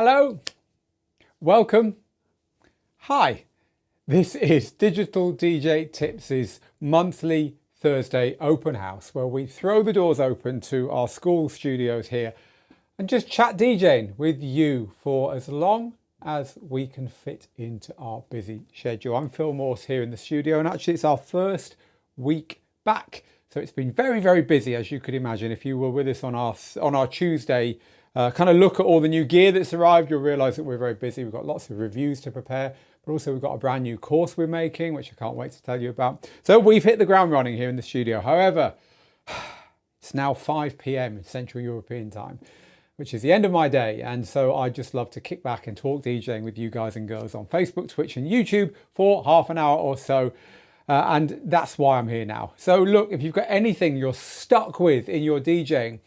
Hello, welcome, hi. This is Digital DJ Tips' monthly Thursday open house where we throw the doors open to our school studios here and just chat DJing with you for as long as we can fit into our busy schedule. I'm Phil Morse here in the studio, and actually it's our first week back. So it's been very, very busy, as you could imagine. If you were with us on our Tuesday kind of look at all the new gear that's arrived, you'll realise that we're very busy. We've got lots of reviews to prepare, but also we've got a brand new course we're making, which I can't wait to tell you about. So we've hit the ground running here in the studio. However, it's now 5 p.m. Central European time, which is the end of my day. And so I just love to kick back and talk DJing with you guys and girls on Facebook, Twitch and YouTube for half an hour or so. And that's why I'm here now. So look, if you've got anything you're stuck with in your DJing,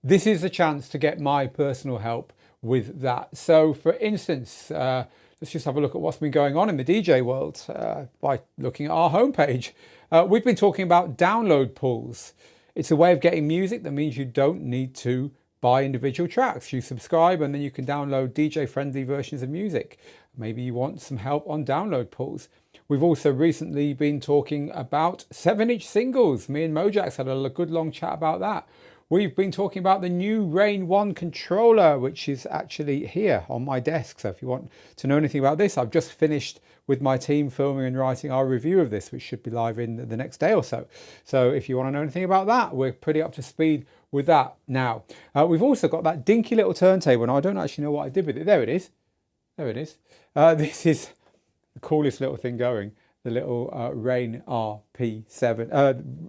this is a chance to get my personal help with that. So for instance, let's just have a look at what's been going on in the DJ world by looking at our homepage. We've been talking about download pools. It's a way of getting music that means you don't need to buy individual tracks. You subscribe and then you can download DJ-friendly versions of music. Maybe you want some help on download pools. We've also recently been talking about 7-inch singles. Me and Mojax had a good long chat about that. We've been talking about the new Rain 1 controller, which is actually here on my desk. So if you want to know anything about this, I've just finished with my team filming and writing our review of this, which should be live in the next day or so. So if you want to know anything about that, we're pretty up to speed with that now. We've also got that dinky little turntable, and I don't actually know what I did with it. There it is. There it is. This is the coolest little thing going. The little Rain RP7,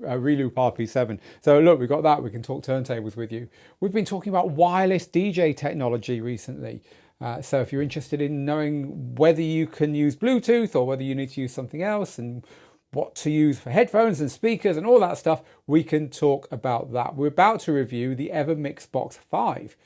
Reloop RP7. So look, we've got that. We can talk turntables with you. We've been talking about wireless DJ technology recently. So if you're interested in knowing whether you can use Bluetooth or whether you need to use something else and what to use for headphones and speakers and all that stuff, we can talk about that. We're about to review the EverMix Box 5,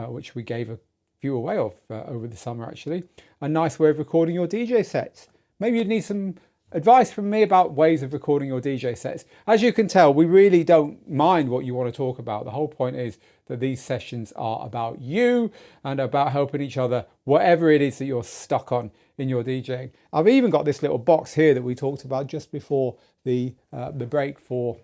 which we gave a few away of over the summer actually. A nice way of recording your DJ sets. Maybe you'd need some advice from me about ways of recording your DJ sets. As you can tell, we really don't mind what you want to talk about. The whole point is that these sessions are about you and about helping each other, whatever it is that you're stuck on in your DJing. I've even got this little box here that we talked about just before the break for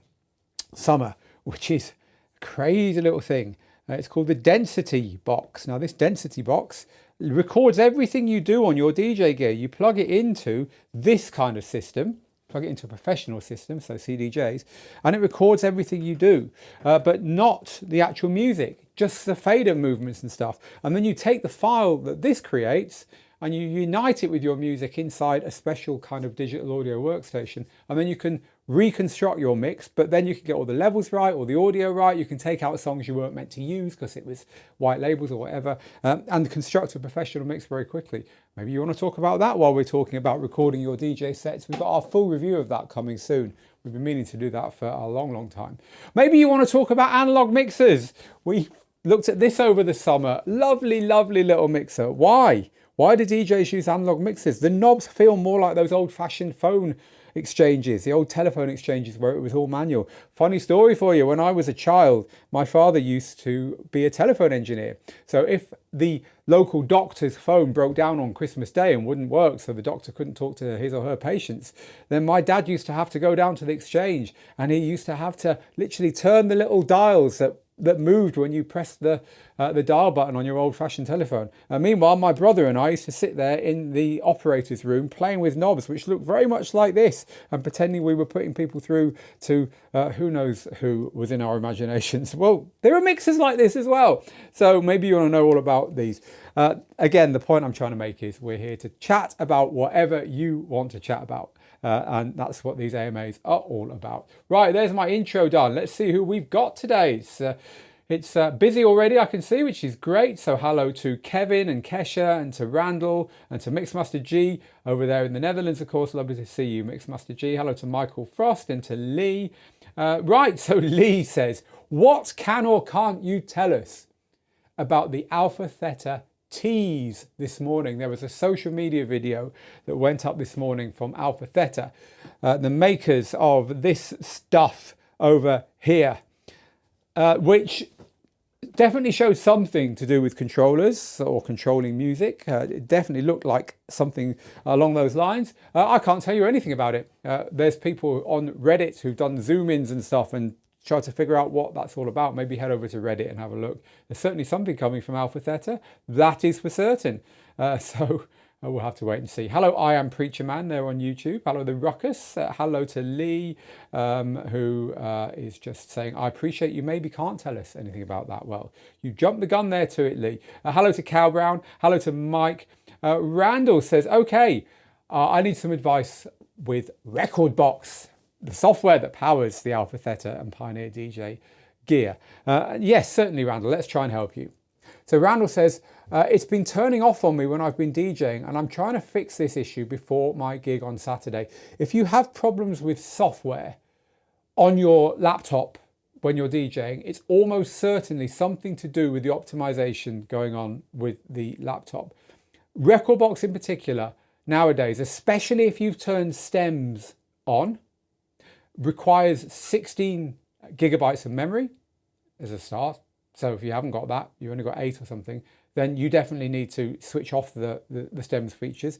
summer, which is a crazy little thing. It's called the Density Box. Now this Density Box records everything you do on your DJ gear. You plug it into this kind of system, plug it into a professional system, so CDJs, and it records everything you do, but not the actual music, just the fader movements and stuff. And then you take the file that this creates and you unite it with your music inside a special kind of digital audio workstation, and then you can reconstruct your mix, but then you can get all the levels right, or the audio right. You can take out songs you weren't meant to use because it was white labels or whatever, and construct a professional mix very quickly. Maybe you want to talk about that while we're talking about recording your DJ sets. We've got our full review of that coming soon. We've been meaning to do that for a long, long time. Maybe you want to talk about analog mixers. We looked at this over the summer. Lovely, lovely little mixer. Why? Why do DJs use analog mixers? The knobs feel more like those old-fashioned phone exchanges, the old telephone exchanges where it was all manual. Funny story for you, when I was a child, my father used to be a telephone engineer. So if the local doctor's phone broke down on Christmas Day and wouldn't work, so the doctor couldn't talk to his or her patients, then my dad used to have to go down to the exchange, and he used to have to literally turn the little dials that moved when you pressed the dial button on your old-fashioned telephone. Meanwhile, my brother and I used to sit there in the operator's room playing with knobs, which looked very much like this, and pretending we were putting people through to who knows who was in our imaginations. Well, there are mixers like this as well. So maybe you want to know all about these. Again, the point I'm trying to make is we're here to chat about whatever you want to chat about. And that's what these AMAs are all about. Right, there's my intro done. Let's see who we've got today. It's busy already, I can see, which is great. So hello to Kevin and Kesha and to Randall and to Mixmaster G over there in the Netherlands, of course. Lovely to see you, Mixmaster G. Hello to Michael Frost and to Lee. Right, so Lee says, what can or can't you tell us about the AlphaTheta tease this morning? There was a social media video that went up this morning from AlphaTheta, the makers of this stuff over here, which Definitely showed something to do with controllers or controlling music. It definitely looked like something along those lines. I can't tell you anything about it. There's people on Reddit who've done zoom ins and stuff and try to figure out what that's all about. Maybe head over to Reddit and have a look. There's certainly something coming from AlphaTheta, that is for certain. So we'll have to wait and see. Hello, I am Preacher Man there on YouTube. Hello, the Ruckus. Hello to Lee, who is just saying, I appreciate you maybe can't tell us anything about that. Well, you jumped the gun there to it, Lee. Hello to Cow Brown. Hello to Mike. Randall says, okay, I need some advice with Rekordbox, the software that powers the AlphaTheta and Pioneer DJ gear. Yes, certainly, Randall. Let's try and help you. So Randall says, it's been turning off on me when I've been DJing and I'm trying to fix this issue before my gig on Saturday. If you have problems with software on your laptop when you're DJing, it's almost certainly something to do with the optimization going on with the laptop. Rekordbox in particular, nowadays, especially if you've turned stems on, requires 16 gigabytes of memory as a start. So if you haven't got that, you've only got 8 or something, then you definitely need to switch off the stems features.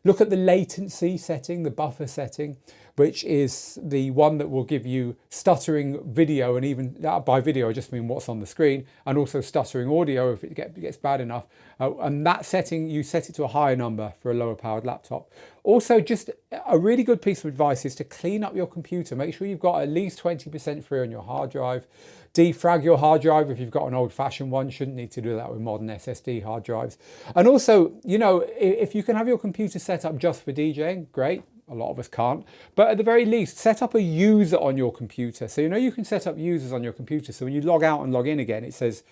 Look at the latency setting, the buffer setting, which is the one that will give you stuttering video, and even by video I just mean what's on the screen, and also stuttering audio if it gets bad enough. And that setting, you set it to a higher number for a lower powered laptop. Also, just a really good piece of advice is to clean up your computer. Make sure you've got at least 20% free on your hard drive. Defrag your hard drive if you've got an old-fashioned one. You shouldn't need to do that with modern SSD hard drives. And also, you know, if you can have your computer set up just for DJing, great. A lot of us can't. But at the very least, set up a user on your computer. So you know you can set up users on your computer. So when you log out and log in again, it says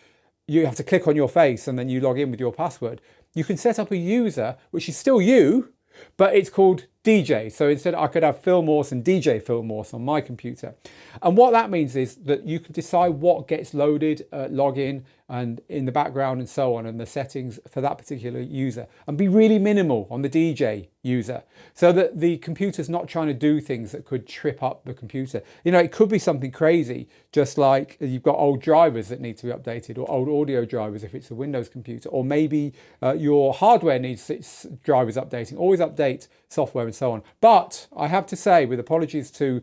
you have to click on your face and then you log in with your password. You can set up a user, which is still you, but it's called Djay. So instead I could have Phil Morse and DJ Phil Morse on my computer. And what that means is that you can decide what gets loaded, login and in the background and so on, and the settings for that particular user, and be really minimal on the DJ user so that the computer's not trying to do things that could trip up the computer. You know, it could be something crazy, just like you've got old drivers that need to be updated, or old audio drivers if it's a Windows computer, or maybe your hardware needs its drivers updating. Always update software and so on. But I have to say, with apologies to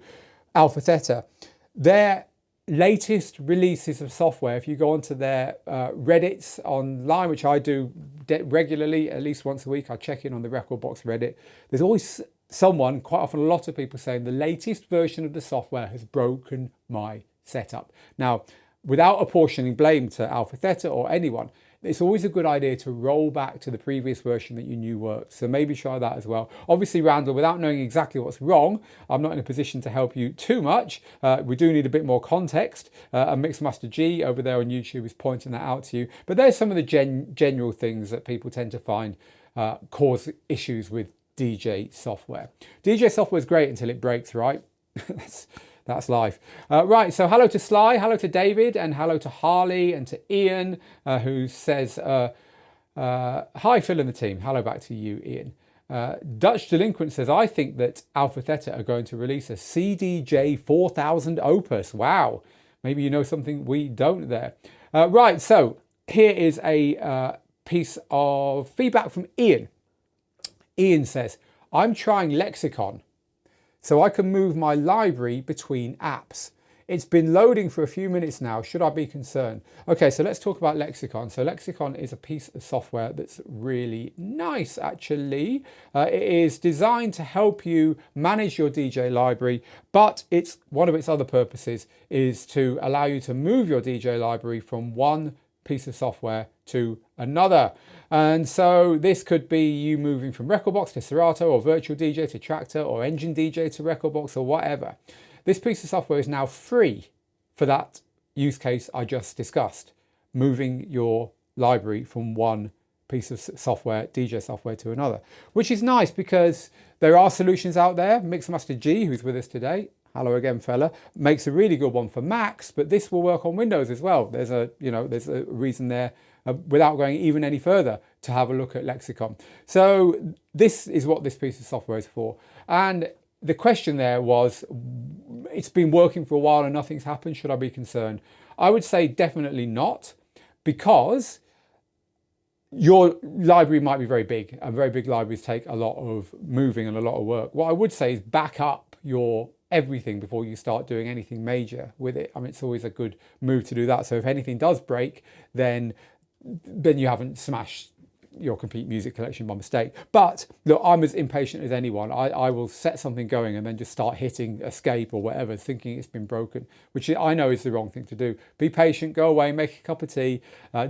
AlphaTheta, their latest releases of software, if you go onto their Reddits online, which I do regularly, at least once a week, I check in on the Rekordbox Reddit, there's always someone, quite often a lot of people, saying the latest version of the software has broken my setup. Now, without apportioning blame to AlphaTheta or anyone, it's always a good idea to roll back to the previous version that you knew worked. So maybe try that as well. Obviously, Randall, without knowing exactly what's wrong, I'm not in a position to help you too much. We do need a bit more context. And Mixmaster G over there on YouTube is pointing that out to you. But there's some of the general things that people tend to find cause issues with DJ software. DJ software is great until it breaks, right? That's life. Right, so hello to Sly, hello to David, and hello to Harley and to Ian, who says, hi Phil and the team. Hello back to you, Ian. Dutch Delinquent says, I think that AlphaTheta are going to release a CDJ 4000 Opus. Wow, maybe you know something we don't there. Right, so here is a piece of feedback from Ian. Ian says, I'm trying Lexicon so I can move my library between apps. It's been loading for a few minutes now. Should I be concerned? Okay, so let's talk about Lexicon. So Lexicon is a piece of software that's really nice, actually. It is designed to help you manage your DJ library, but it's one of its other purposes is to allow you to move your DJ library from one piece of software to another. And so this could be you moving from Rekordbox to Serato, or Virtual DJ to Traktor, or Engine DJ to Rekordbox, or whatever. This piece of software is now free for that use case I just discussed, moving your library from one piece of software, DJ software, to another, which is nice because there are solutions out there. Mixmaster G, who's with us today, hello again, fella, makes a really good one for Macs, but this will work on Windows as well. There's a reason there, without going even any further, to have a look at Lexicon. So this is what this piece of software is for. And the question there was, it's been working for a while and nothing's happened. Should I be concerned? I would say definitely not. because your library might be very big, and very big libraries take a lot of moving and a lot of work. What I would say is back up your everything before you start doing anything major with it. I mean, it's always a good move to do that. So if anything does break, then you haven't smashed your complete music collection by mistake. But look, I'm as impatient as anyone. I will set something going and then just start hitting escape or whatever, thinking it's been broken, which I know is the wrong thing to do. Be patient, go away, make a cup of tea,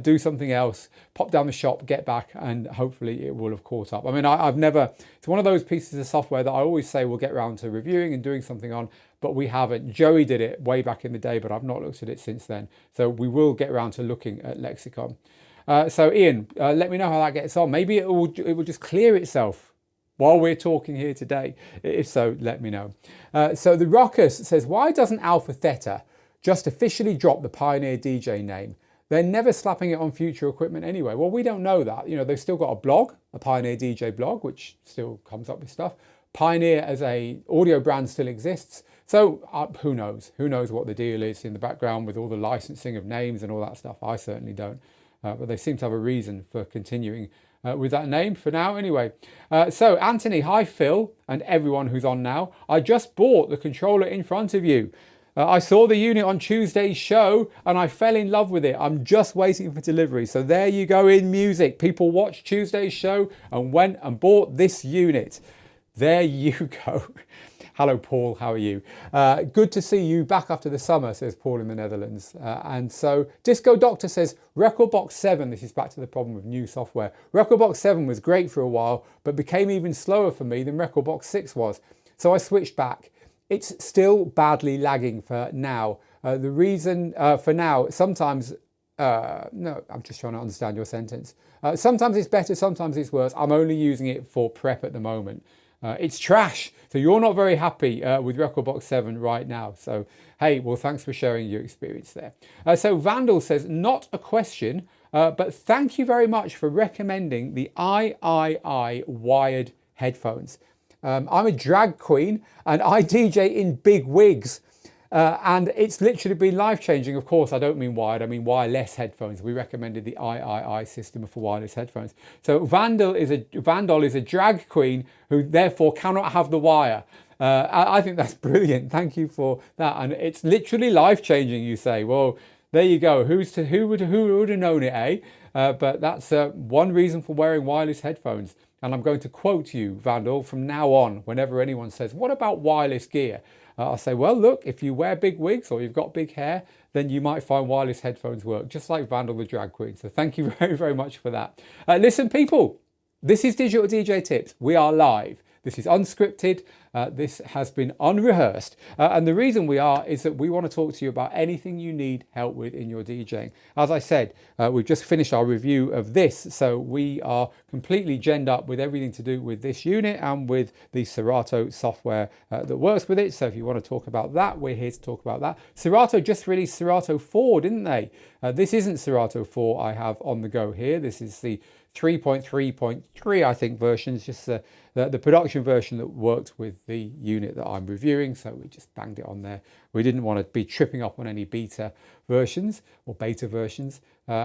do something else, pop down the shop, get back, and hopefully it will have caught up. I mean, I've never, it's one of those pieces of software that I always say we'll get around to reviewing and doing something on, but we haven't. Joey did it way back in the day, but I've not looked at it since then. So we will get around to looking at Lexicon. So Ian, let me know how that gets on. Maybe it will just clear itself while we're talking here today. If so, let me know. So the Ruckus says, why doesn't AlphaTheta just officially drop the Pioneer DJ name? They're never slapping it on future equipment anyway. Well, we don't know that. You know, they've still got a blog, a Pioneer DJ blog, which still comes up with stuff. Pioneer as a audio brand still exists. So who knows? Who knows what the deal is in the background with all the licensing of names and all that stuff? I certainly don't. But they seem to have a reason for continuing with that name for now anyway. So Anthony, hi Phil and everyone who's on now. I just bought the controller in front of you. I saw the unit on Tuesday's show and I fell in love with it. I'm just waiting for delivery. So there you go in music. People watched Tuesday's show and went and bought this unit. There you go. Hello, Paul. How are you? Good to see you back after the summer, says Paul in the Netherlands. And so Disco Doctor says, Rekordbox 7, this is back to the problem of new software. Rekordbox 7 was great for a while, but became even slower for me than Rekordbox 6 was. So I switched back. It's still badly lagging for now. The reason for now, sometimes, no, I'm just trying to understand your sentence. Sometimes it's better, sometimes it's worse. I'm only using it for prep at the moment. It's trash. So you're not very happy with Rekordbox 7 right now. So, hey, well, thanks for sharing your experience there. So Vandal says, not a question, but thank you very much for recommending the III wired headphones. I'm a drag queen and I DJ in big wigs. And it's literally been life-changing. Of course, I don't mean wired, I mean wireless headphones. We recommended the III system for wireless headphones. So Vandal is a drag queen who therefore cannot have the wire. I think that's brilliant. Thank you for that. And it's literally life-changing, you say. Well, there you go. Who would have known it, eh? But that's one reason for wearing wireless headphones. And I'm going to quote you, Vandal, from now on, whenever anyone says, what about wireless gear? I'll say, well, look, if you wear big wigs or you've got big hair, then you might find wireless headphones work, just like Vandal the drag queen. So thank you very, very much for that. Listen, people, this is Digital DJ Tips. We are live. This is unscripted. This has been unrehearsed. And the reason we are is that we want to talk to you about anything you need help with in your DJing. As I said, we've just finished our review of this. So we are completely genned up with everything to do with this unit and with the Serato software that works with it. So if you want to talk about that, we're here to talk about that. Serato just released Serato 4, didn't they? This isn't Serato 4 I have on the go here. This is the 3.3.3, I think, versions, just the production version that worked with the unit that I'm reviewing. So we just banged it on there. We didn't want to be tripping up on any beta versions or beta versions.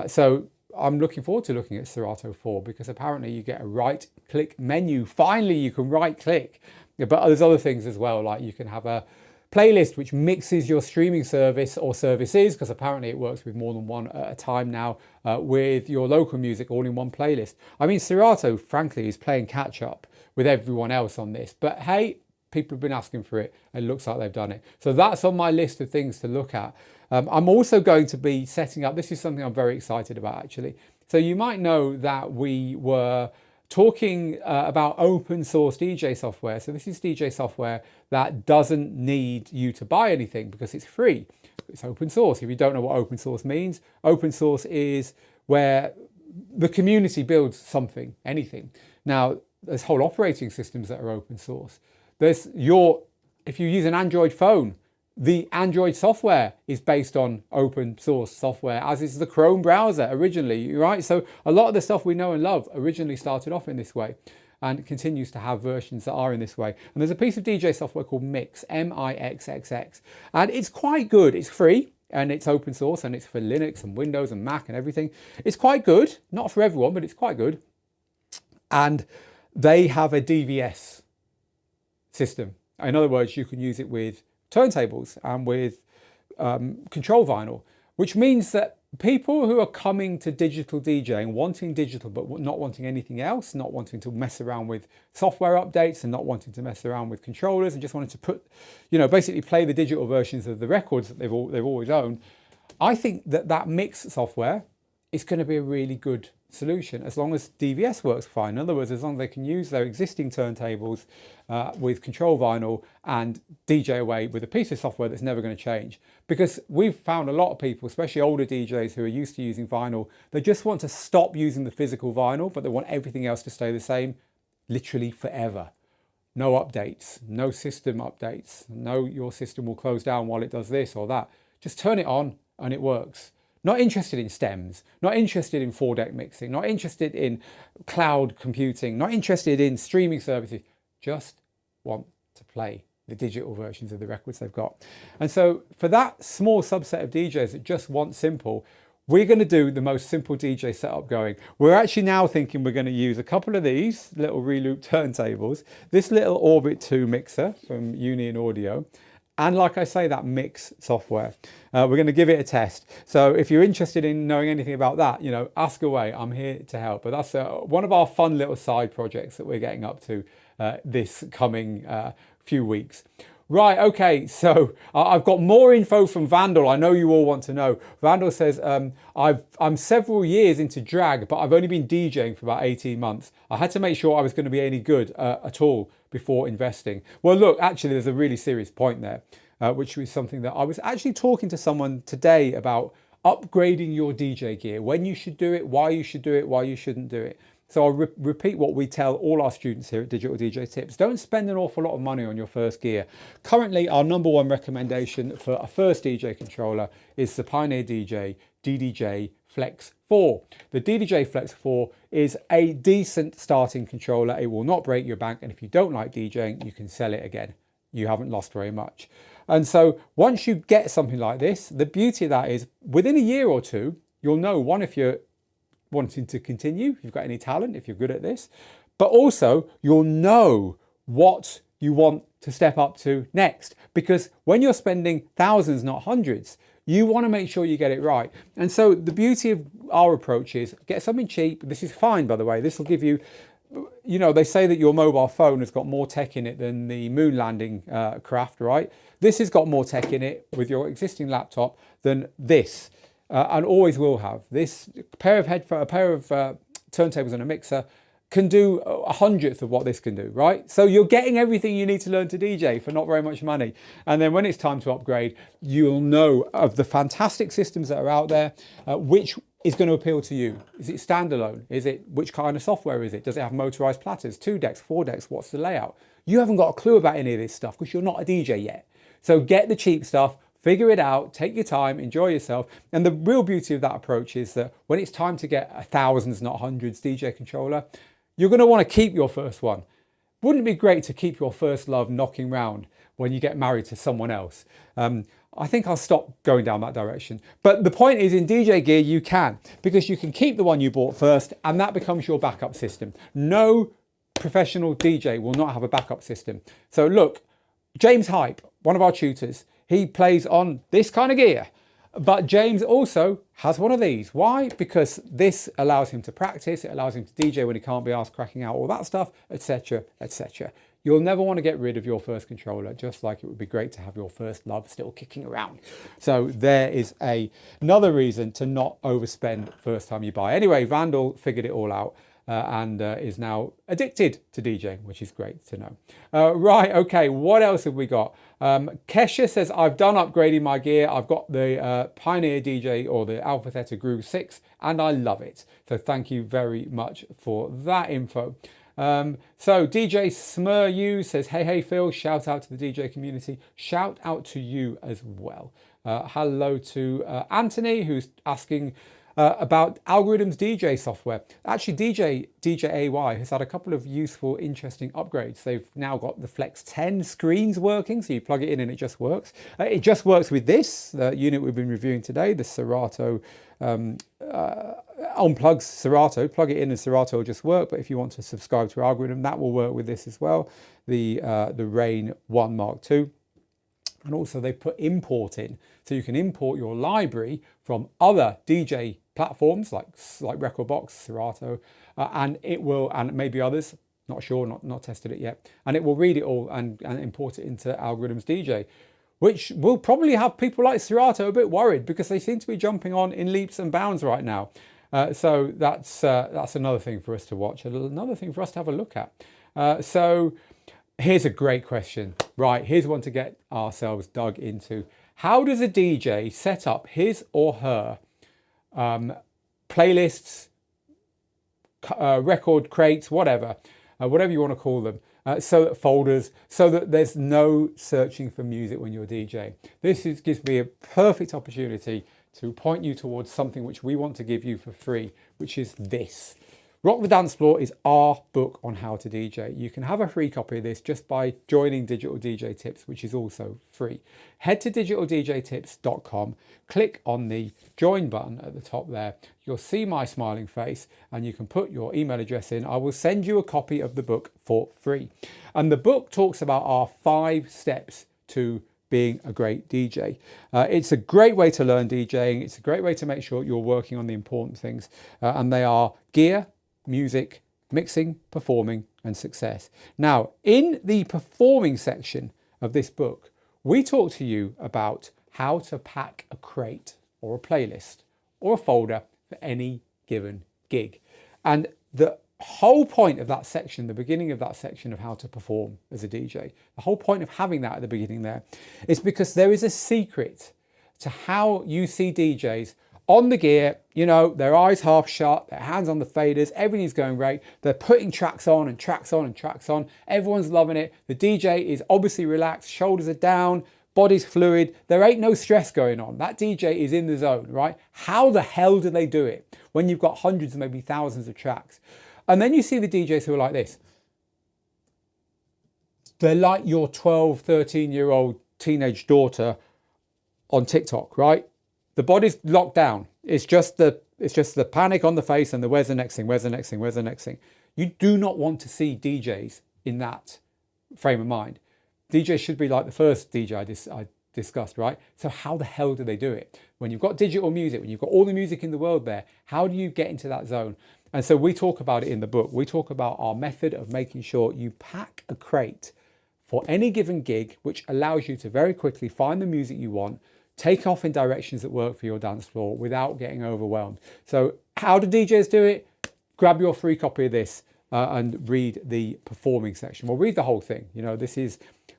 So I'm looking forward to looking at Serato 4 because apparently you get a right-click menu. Finally, you can right-click. But there's other things as well, like you can have a playlist which mixes your streaming service or services, because apparently it works with more than one at a time now, with your local music all in one playlist. I mean, Serato, frankly, is playing catch up with everyone else on this. But hey, people have been asking for it and it looks like they've done it. So that's on my list of things to look at. I'm also going to be setting up, this is something I'm very excited about actually. So you might know that we were talking about open source DJ software. So this is DJ software that doesn't need you to buy anything because it's free. It's open source. If you don't know what open source means, open source is where the community builds something, anything. Now, there's whole operating systems that are open source. If you use an Android phone, the Android software is based on open source software, as is the Chrome browser originally, right? So a lot of the stuff we know and love originally started off in this way and continues to have versions that are in this way. And there's a piece of DJ software called Mix, M-I-X-X-X, and it's quite good. It's free. and it's open source and it's for Linux and Windows and Mac and everything. It's quite good, not for everyone, but it's quite good. And they have a DVS system. In other words, you can use it with turntables and with control vinyl, which means that people who are coming to digital DJing, wanting digital but not wanting anything else, not wanting to mess around with software updates and not wanting to mess around with controllers and just wanting to put, basically play the digital versions of the records that they've always owned, I think that mix software is going to be a really good solution as long as DVS works fine. In other words, as long as they can use their existing turntables with control vinyl and DJ away with a piece of software that's never going to change. Because we've found a lot of people, especially older DJs who are used to using vinyl, they just want to stop using the physical vinyl, but they want everything else to stay the same literally forever. No updates, no system updates, no your system will close down while it does this or that. Just turn it on and it works. Not interested in stems, not interested in 4-deck mixing, not interested in cloud computing, not interested in streaming services, just want to play the digital versions of the records they've got. And so for that small subset of DJs that just want simple, we're going to do the most simple DJ setup going. We're actually now thinking we're going to use a couple of these little reloop turntables, this little Orbit 2 mixer from Union Audio, and like I say, that mix software. We're going to give it a test. So if you're interested in knowing anything about that, ask away. I'm here to help. But that's one of our fun little side projects that we're getting up to this coming few weeks. Right, okay, so I've got more info from Vandal. I know you all want to know. Vandal says, I'm several years into drag, but I've only been DJing for about 18 months. I had to make sure I was going to be any good at all before investing. Well, look, actually, there's a really serious point there, which was something that I was actually talking to someone today about upgrading your DJ gear, when you should do it, why you should do it, why you shouldn't do it. So I'll repeat what we tell all our students here at Digital DJ Tips. Don't spend an awful lot of money on your first gear. Currently, our #1 recommendation for a first DJ controller is the Pioneer DJ DDJ Flex 4. The DDJ Flex 4 is a decent starting controller. It will not break your bank, and if you don't like DJing, you can sell it again. You haven't lost very much. And so once you get something like this, the beauty of that is within a year or two, you'll know, one, if you're wanting to continue, if you've got any talent, if you're good at this, but also you'll know what you want to step up to next. Because when you're spending thousands, not hundreds, you want to make sure you get it right. And so the beauty of our approach is get something cheap. This is fine, by the way. This will give you, they say that your mobile phone has got more tech in it than the moon landing craft, right? This has got more tech in it with your existing laptop than this. And always will have. This pair of turntables and a mixer can do a hundredth of what this can do, right? So you're getting everything you need to learn to DJ for not very much money. And then when it's time to upgrade, you'll know of the fantastic systems that are out there, which is going to appeal to you. Is it standalone? Which kind of software is it? Does it have motorized platters, 2 decks, 4 decks? What's the layout? You haven't got a clue about any of this stuff because you're not a DJ yet. So get the cheap stuff. Figure it out, take your time, enjoy yourself. And the real beauty of that approach is that when it's time to get a thousands, not hundreds DJ controller, you're going to want to keep your first one. Wouldn't it be great to keep your first love knocking round when you get married to someone else? I think I'll stop going down that direction. But the point is, in DJ gear, you can, because you can keep the one you bought first and that becomes your backup system. No professional DJ will not have a backup system. So look, James Hype, one of our tutors, he plays on this kind of gear, but James also has one of these. Why? Because this allows him to practice, it allows him to DJ when he can't be asked, cracking out all that stuff, etc, etc. You'll never want to get rid of your first controller, just like it would be great to have your first love still kicking around. So there is another reason to not overspend first time you buy. Anyway, Vandal figured it all out. And is now addicted to DJing, which is great to know. Right, okay, what else have we got? Kesha says, I've done upgrading my gear. I've got the Pioneer DJ or the AlphaTheta Groove 6, and I love it. So thank you very much for that info. So DJ Smur says, hey Phil, shout out to the DJ community. Shout out to you as well. Hello to Anthony, who's asking, about Algoriddim's Djay software. Actually, Djay has had a couple of useful, interesting upgrades. They've now got the Flex 10 screens working, so you plug it in and it just works. It just works with this unit we've been reviewing today, the Serato unplugs Serato, plug it in and Serato will just work. But if you want to subscribe to Algoriddim, that will work with this as well. The Rain 1 Mark II. And also they put import in, so you can import your library from other Djay platforms like Rekordbox, Serato, and it will, and maybe others, not sure, not tested it yet, and it will read it all and import it into Algoriddim's Djay, which will probably have people like Serato a bit worried because they seem to be jumping on in leaps and bounds right now. So that's another thing for us to watch, another thing for us to have a look at. So here's a great question. Right, here's one to get ourselves dug into. How does a DJ set up his or her playlists, record crates, whatever you want to call them, so that folders, so that there's no searching for music when you're DJing? This gives me a perfect opportunity to point you towards something which we want to give you for free, which is this. Rock the Dance Floor is our book on how to DJ. You can have a free copy of this just by joining Digital DJ Tips, which is also free. Head to digitaldjtips.com, click on the join button at the top there. You'll see my smiling face and you can put your email address in. I will send you a copy of the book for free. And the book talks about our 5 steps to being a great DJ. It's a great way to learn DJing. It's a great way to make sure you're working on the important things. And they are gear, music, mixing, performing, and success. Now, in the performing section of this book, we talk to you about how to pack a crate or a playlist or a folder for any given gig. And the whole point of that section, the beginning of that section of how to perform as a DJ, the whole point of having that at the beginning there is because there is a secret to how you see DJs on the gear, you know, their eyes half shut, their hands on the faders, everything's going great. They're putting tracks on and tracks on and tracks on. Everyone's loving it. The DJ is obviously relaxed, shoulders are down, body's fluid. There ain't no stress going on. That DJ is in the zone, right? How the hell do they do it when you've got hundreds, maybe thousands of tracks? And then you see the DJs who are like this. They're like your 12, 13-year-old teenage daughter on TikTok, right? The body's locked down. It's just the panic on the face and the where's the next thing, where's the next thing, where's the next thing. You do not want to see DJs in that frame of mind. DJs should be like the first DJ I discussed, right? So how the hell do they do it? When you've got digital music, when you've got all the music in the world there, how do you get into that zone? And so we talk about it in the book. We talk about our method of making sure you pack a crate for any given gig, which allows you to very quickly find the music you want, take off in directions that work for your dance floor without getting overwhelmed. So how do DJs do it? Grab your free copy of this and read the performing section. Well, read the whole thing. You know, this is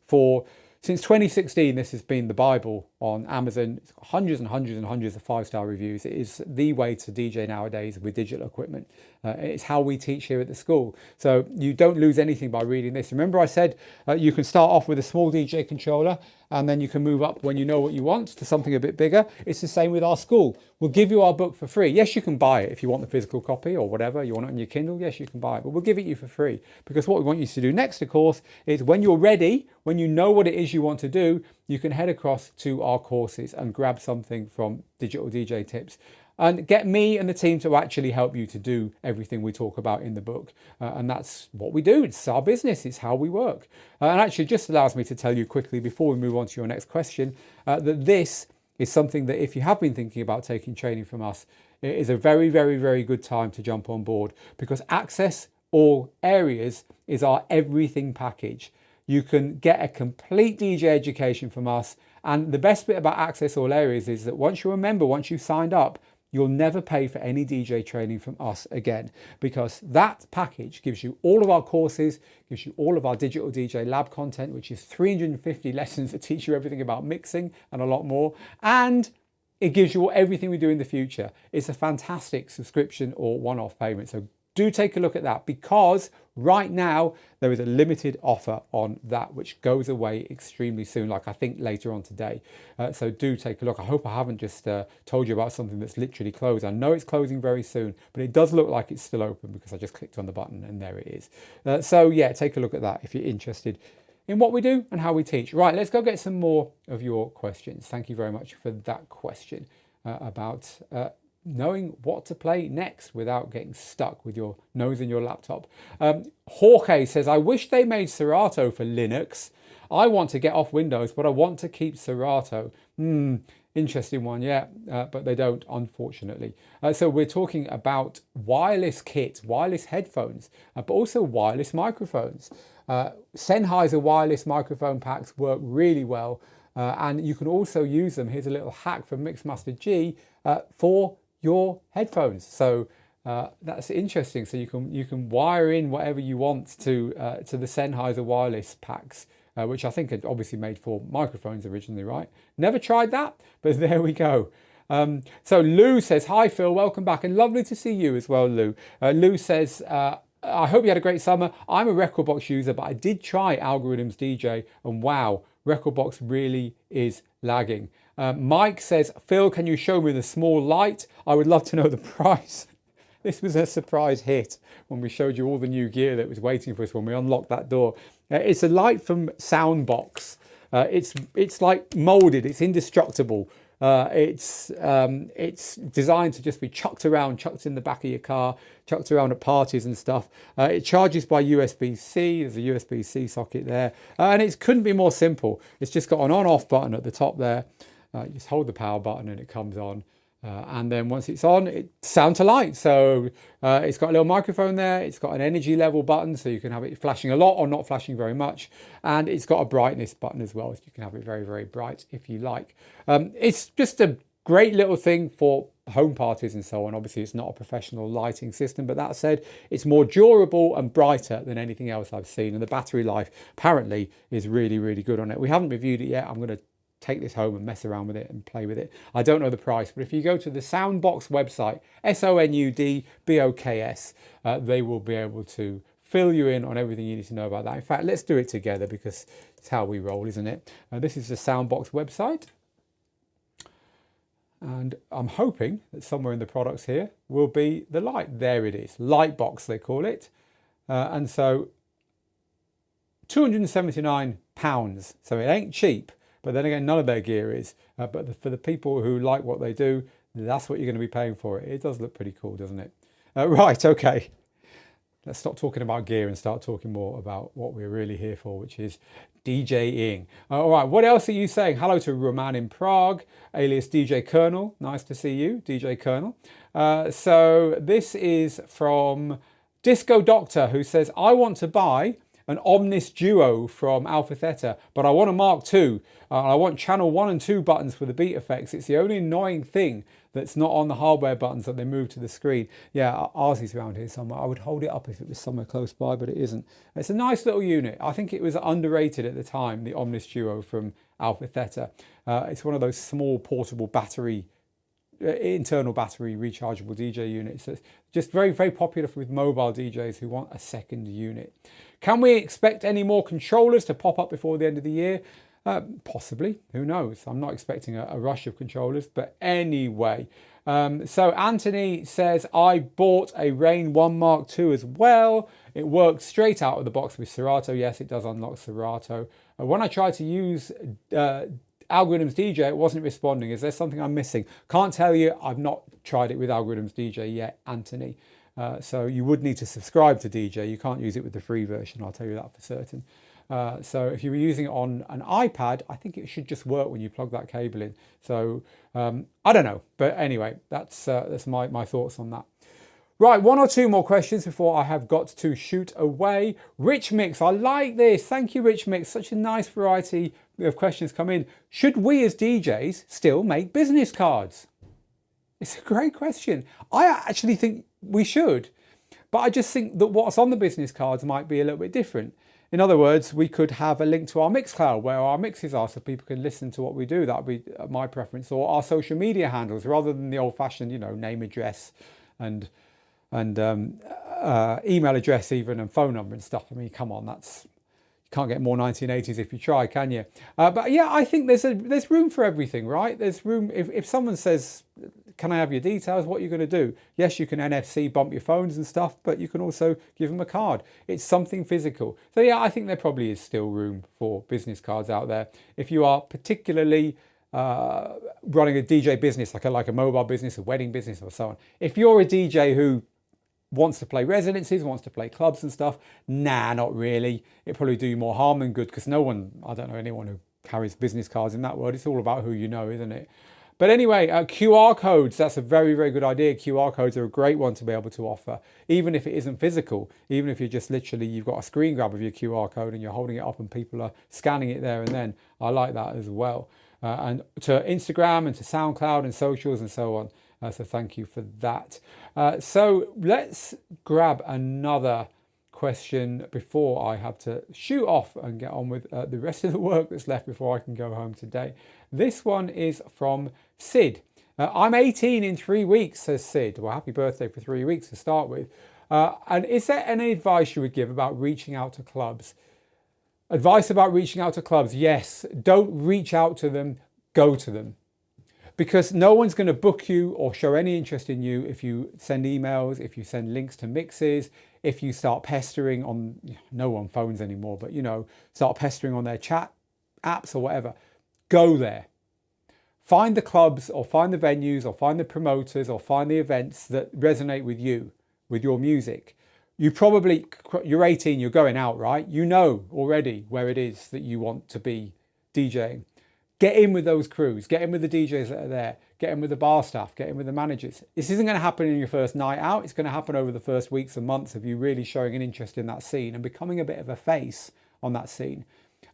since 2016, this has been the Bible on Amazon. It's got hundreds and hundreds and hundreds of 5-star reviews. It is the way to DJ nowadays with digital equipment. It's how we teach here at the school. So you don't lose anything by reading this. Remember I said you can start off with a small DJ controller and then you can move up when you know what you want to something a bit bigger. It's the same with our school. We'll give you our book for free. Yes, you can buy it if you want the physical copy or whatever. You want it on your Kindle. Yes, you can buy it, but we'll give it you for free because what we want you to do next, of course, is when you're ready, when you know what it is you want to do, you can head across to our courses and grab something from Digital DJ Tips and get me and the team to actually help you to do everything we talk about in the book. And that's what we do. It's our business. It's how we work. And actually just allows me to tell you quickly before we move on to your next question, that this is something that if you have been thinking about taking training from us, it is a very, very, very good time to jump on board because Access All Areas is our everything package. You can get a complete DJ education from us. And the best bit about Access All Areas is that once you're a member, once you've signed up, you'll never pay for any DJ training from us again, because that package gives you all of our courses, gives you all of our digital DJ lab content, which is 350 lessons that teach you everything about mixing and a lot more. And it gives you everything we do in the future. It's a fantastic subscription or one-off payment. So do take a look at that, because right now there is a limited offer on that which goes away extremely soon, like I think later on today. So do take a look. I hope I haven't just told you about something that's literally closed. I know it's closing very soon, but it does look like it's still open because I just clicked on the button and there it is. So yeah, take a look at that if you're interested in what we do and how we teach. Right, let's go get some more of your questions. Thank you very much for that question about knowing what to play next without getting stuck with your nose in your laptop. Jorge says, I wish they made Serato for Linux. I want to get off Windows, but I want to keep Serato. Interesting one, yeah, but they don't, unfortunately. So we're talking about wireless kits, wireless headphones, but also wireless microphones. Sennheiser wireless microphone packs work really well, and you can also use them. Here's a little hack from Mixmaster G for your headphones. So that's interesting. So you can wire in whatever you want to the Sennheiser wireless packs, which I think are obviously made for microphones originally, right? Never tried that, but there we go. So Lou says, hi Phil, welcome back, and lovely to see you as well, Lou. Lou says, I hope you had a great summer. I'm a Rekordbox user, but I did try Algoriddim's Djay, and wow, Rekordbox really is lagging. Mike says, Phil, can you show me the small light? I would love to know the price. This was a surprise hit when we showed you all the new gear that was waiting for us when we unlocked that door. It's a light from Soundboks. It's like molded, it's indestructible. It's designed to just be chucked in the back of your car, chucked around at parties and stuff. It charges by USB-C. There's a USB-C socket there, and it couldn't be more simple. It's just got an on-off button at the top there. You just hold the power button and it comes on. And then once it's on, it's sound to light. So it's got a little microphone there. It's got an energy level button, so you can have it flashing a lot or not flashing very much. And it's got a brightness button as well, so you can have it very, very bright if you like. It's just a great little thing for home parties and so on. Obviously, it's not a professional lighting system, but that said, it's more durable and brighter than anything else I've seen. And the battery life apparently is really, really good on it. We haven't reviewed it yet. I'm going to take this home and mess around with it and play with it. I don't know the price, but if you go to the Soundboks website, Soundboks, they will be able to fill you in on everything you need to know about that. In fact, let's do it together because it's how we roll, isn't it? This is the Soundboks website. And I'm hoping that somewhere in the products here will be the light. There it is, Lightbox they call it. And so £279, so it ain't cheap. But then again, none of their gear is. But for the people who like what they do, that's what you're going to be paying for it. It does look pretty cool, doesn't it? Right, okay. Let's stop talking about gear and start talking more about what we're really here for, which is DJing. All right, what else are you saying? Hello to Roman in Prague, alias DJ Colonel. Nice to see you, DJ Colonel. So this is from Disco Doctor, who says, I want to buy an Omnis Duo from AlphaTheta, but I want a Mark II. I want channel 1 and 2 buttons for the beat effects. It's the only annoying thing that's not on the hardware buttons that they move to the screen. Yeah, ours is around here somewhere. I would hold it up if it was somewhere close by, but it isn't. It's a nice little unit. I think it was underrated at the time, the Omnis Duo from AlphaTheta. It's one of those small portable battery, internal battery rechargeable DJ units. It's just very, very popular with mobile DJs who want a second unit. Can we expect any more controllers to pop up before the end of the year? Possibly, who knows? I'm not expecting a rush of controllers, but anyway. So Anthony says, I bought a Rain 1 Mark II as well. It works straight out of the box with Serato. Yes, it does unlock Serato. When I tried to use Algoriddim's Djay, it wasn't responding. Is there something I'm missing? Can't tell you. I've not tried it with Algoriddim's Djay yet, Anthony. So you would need to subscribe to Djay. You can't use it with the free version, I'll tell you that for certain. So if you were using it on an iPad, I think it should just work when you plug that cable in. So I don't know, but anyway, that's my thoughts on that. Right, one or two more questions before I have got to shoot away. Rich Mix, I like this. Thank you, Rich Mix. Such a nice variety of questions come in. Should we as DJs still make business cards? It's a great question. I actually think we should, but I just think that what's on the business cards might be a little bit different. In other words, we could have a link to our Mixcloud where our mixes are so people can listen to what we do. That would be my preference. Or our social media handles rather than the old-fashioned, you know, name, address and and email address even, and phone number and stuff. I mean, come on, that's, you can't get more 1980s if you try, can you? But yeah, I think there's room for everything, right? There's room. If someone says, can I have your details? What are you going to do? Yes, you can NFC bump your phones and stuff, but you can also give them a card. It's something physical. So yeah, I think there probably is still room for business cards out there. If you are particularly running a DJ business, like a mobile business, a wedding business, or so on. If you're a DJ who wants to play residencies, wants to play clubs and stuff, nah, not really. It'd probably do you more harm than good, because no one, I don't know anyone who carries business cards in that world. It's all about who you know, isn't it? But anyway, QR codes, that's a very, very good idea. QR codes are a great one to be able to offer, even if it isn't physical, even if you're just literally, you've got a screen grab of your QR code and you're holding it up and people are scanning it there and then. I like that as well. And to Instagram and to SoundCloud and socials and so on. So thank you for that. So let's grab another question before I have to shoot off and get on with the rest of the work that's left before I can go home today. This one is from Sid. I'm 18 in 3 weeks, says Sid. Well, happy birthday for 3 weeks to start with. And is there any advice you would give about reaching out to clubs? Advice about reaching out to clubs? Yes. Don't reach out to them, go to them. Because no one's going to book you or show any interest in you if you send emails, if you send links to mixes, if you start pestering on, no one phones anymore, but you know, start pestering on their chat apps or whatever. Go there. Find the clubs or find the venues or find the promoters or find the events that resonate with you, with your music. You're 18, you're going out, right? You know already where it is that you want to be DJing. Get in with those crews, get in with the DJs that are there, get in with the bar staff, get in with the managers. This isn't going to happen in your first night out. It's going to happen over the first weeks and months of you really showing an interest in that scene and becoming a bit of a face on that scene.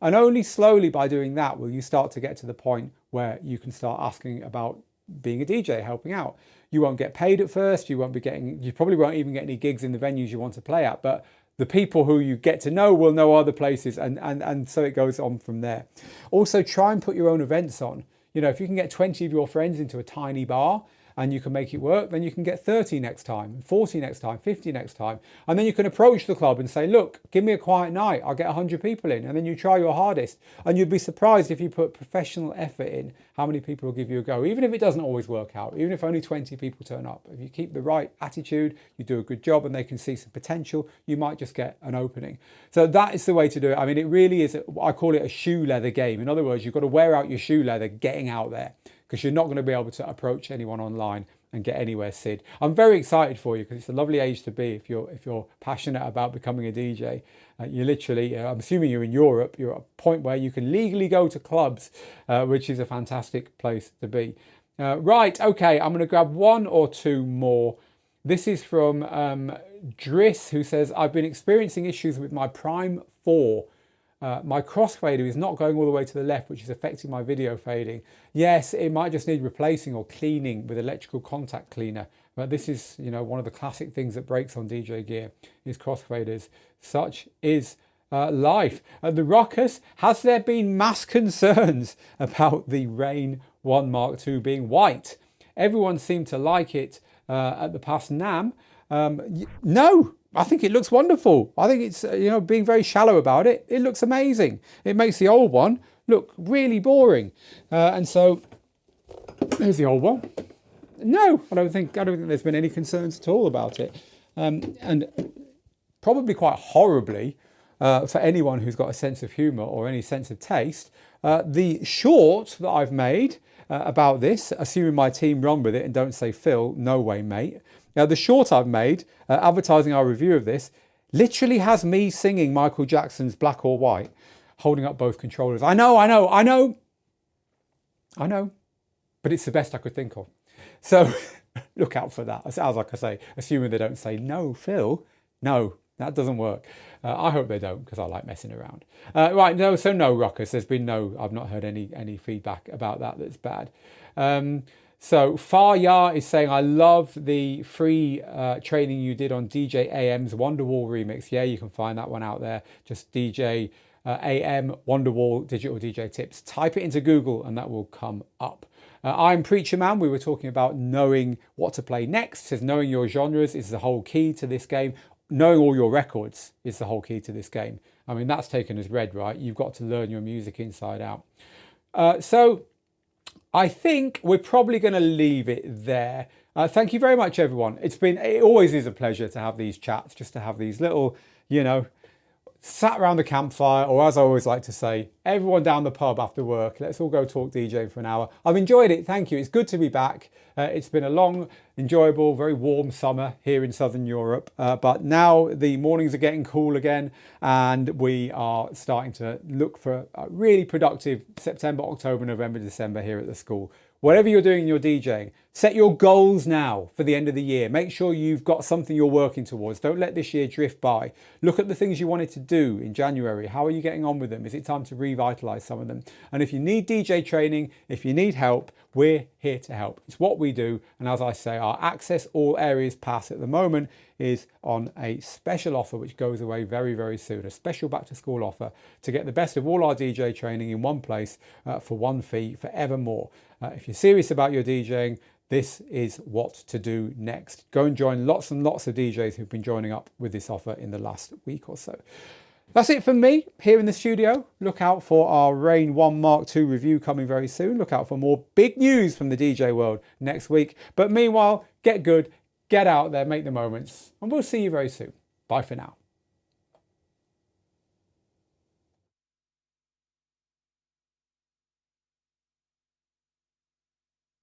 And only slowly by doing that will you start to get to the point where you can start asking about being a DJ, helping out. You won't get paid at first. You probably won't even get any gigs in the venues you want to play at, but the people who you get to know will know other places, and so it goes on from there. Also, try and put your own events on. You know, if you can get 20 of your friends into a tiny bar and you can make it work, then you can get 30 next time, 40 next time, 50 next time. And then you can approach the club and say, look, give me a quiet night. I'll get 100 people in. And then you try your hardest. And you'd be surprised if you put professional effort in, how many people will give you a go, even if it doesn't always work out, even if only 20 people turn up. If you keep the right attitude, you do a good job and they can see some potential, you might just get an opening. So that is the way to do it. I mean, it really is, I call it a shoe leather game. In other words, you've got to wear out your shoe leather getting out there, because you're not going to be able to approach anyone online and get anywhere, Sid. I'm very excited for you because it's a lovely age to be if you're passionate about becoming a DJ. You literally, I'm assuming you're in Europe, you're at a point where you can legally go to clubs, which is a fantastic place to be. Right, okay, I'm going to grab one or two more. This is from Driss, who says, I've been experiencing issues with my Prime 4. My crossfader is not going all the way to the left, which is affecting my video fading. Yes, it might just need replacing or cleaning with electrical contact cleaner. But this is, you know, one of the classic things that breaks on DJ gear is crossfaders. Such is life. The Rockers, has there been mass concerns about the Rain 1 Mark II being white? Everyone seemed to like it at the past NAMM. No. I think it looks wonderful. I think it's, you know, being very shallow about it, it looks amazing. It makes the old one look really boring. And so there's the old one. No, I don't think there's been any concerns at all about it. And probably quite horribly for anyone who's got a sense of humour or any sense of taste, the short that I've made about this, assuming my team run with it and don't say, Phil, no way, mate. Now, the short I've made, advertising our review of this, literally has me singing Michael Jackson's Black or White, holding up both controllers. I know, but it's the best I could think of. So look out for that. As like I say, assuming they don't say, no, Phil, no, that doesn't work. I hope they don't, because I like messing around. Right, no, so no, Rockers. There's been I've not heard any feedback about that that's bad. So Faryar is saying, I love the free training you did on DJ AM's Wonderwall remix. Yeah, you can find that one out there. Just DJ AM Wonderwall Digital DJ Tips. Type it into Google and that will come up. I'm Preacher Man. We were talking about knowing what to play next. It says knowing your genres is the whole key to this game. Knowing all your records is the whole key to this game. I mean, that's taken as read, right? You've got to learn your music inside out. So I think we're probably going to leave it there. Thank you very much, everyone. It always is a pleasure to have these chats, just to have these little, sat around the campfire, or as I always like to say, everyone down the pub after work. Let's all go talk DJ for an hour. I've enjoyed it. Thank you. It's good to be back. It's been a long, enjoyable, very warm summer here in Southern Europe. But now the mornings are getting cool again, and we are starting to look for a really productive September, October, November, December here at the school. Whatever you're doing in your DJing, set your goals now for the end of the year. Make sure you've got something you're working towards. Don't let this year drift by. Look at the things you wanted to do in January. How are you getting on with them? Is it time to revitalize some of them? And if you need DJ training, if you need help, we're here to help. It's what we do. And as I say, our Access All Areas Pass at the moment is on a special offer which goes away very, very soon. A special back to school offer to get the best of all our DJ training in one place for one fee forevermore. If you're serious about your DJing, this is what to do next. Go and join lots and lots of DJs who've been joining up with this offer in the last week or so. That's it from me here in the studio. Look out for our Rain 1 Mark II review coming very soon. Look out for more big news from the DJ world next week. But meanwhile, get good, get out there, make the moments, and we'll see you very soon. Bye for now.